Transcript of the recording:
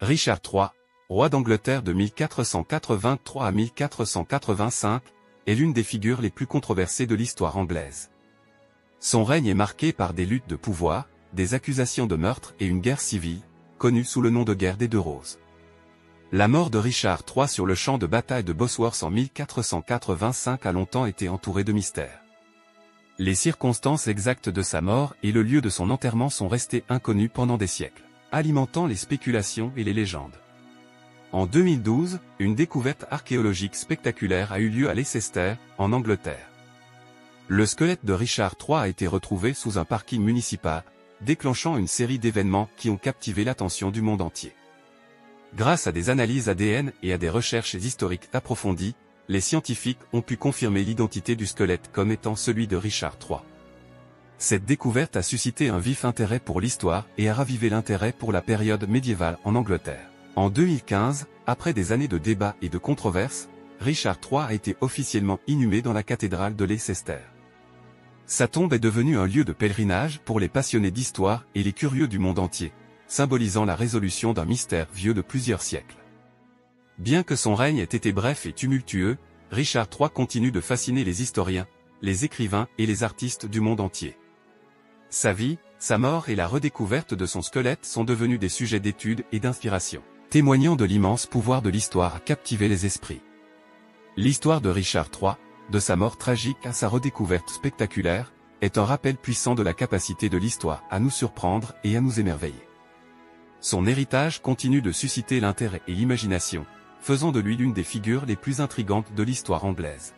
Richard III, roi d'Angleterre de 1483 à 1485, est l'une des figures les plus controversées de l'histoire anglaise. Son règne est marqué par des luttes de pouvoir, des accusations de meurtre et une guerre civile, connue sous le nom de guerre des Deux Roses. La mort de Richard III sur le champ de bataille de Bosworth en 1485 a longtemps été entourée de mystères. Les circonstances exactes de sa mort et le lieu de son enterrement sont restés inconnus pendant des siècles, alimentant les spéculations et les légendes. En 2012, une découverte archéologique spectaculaire a eu lieu à Leicester, en Angleterre. Le squelette de Richard III a été retrouvé sous un parking municipal, déclenchant une série d'événements qui ont captivé l'attention du monde entier. Grâce à des analyses ADN et à des recherches historiques approfondies, les scientifiques ont pu confirmer l'identité du squelette comme étant celui de Richard III. Cette découverte a suscité un vif intérêt pour l'histoire et a ravivé l'intérêt pour la période médiévale en Angleterre. En 2015, après des années de débats et de controverses, Richard III a été officiellement inhumé dans la cathédrale de Leicester. Sa tombe est devenue un lieu de pèlerinage pour les passionnés d'histoire et les curieux du monde entier, symbolisant la résolution d'un mystère vieux de plusieurs siècles. Bien que son règne ait été bref et tumultueux, Richard III continue de fasciner les historiens, les écrivains et les artistes du monde entier. Sa vie, sa mort et la redécouverte de son squelette sont devenus des sujets d'étude et d'inspiration, témoignant de l'immense pouvoir de l'histoire à captiver les esprits. L'histoire de Richard III, de sa mort tragique à sa redécouverte spectaculaire, est un rappel puissant de la capacité de l'histoire à nous surprendre et à nous émerveiller. Son héritage continue de susciter l'intérêt et l'imagination, faisant de lui l'une des figures les plus intrigantes de l'histoire anglaise.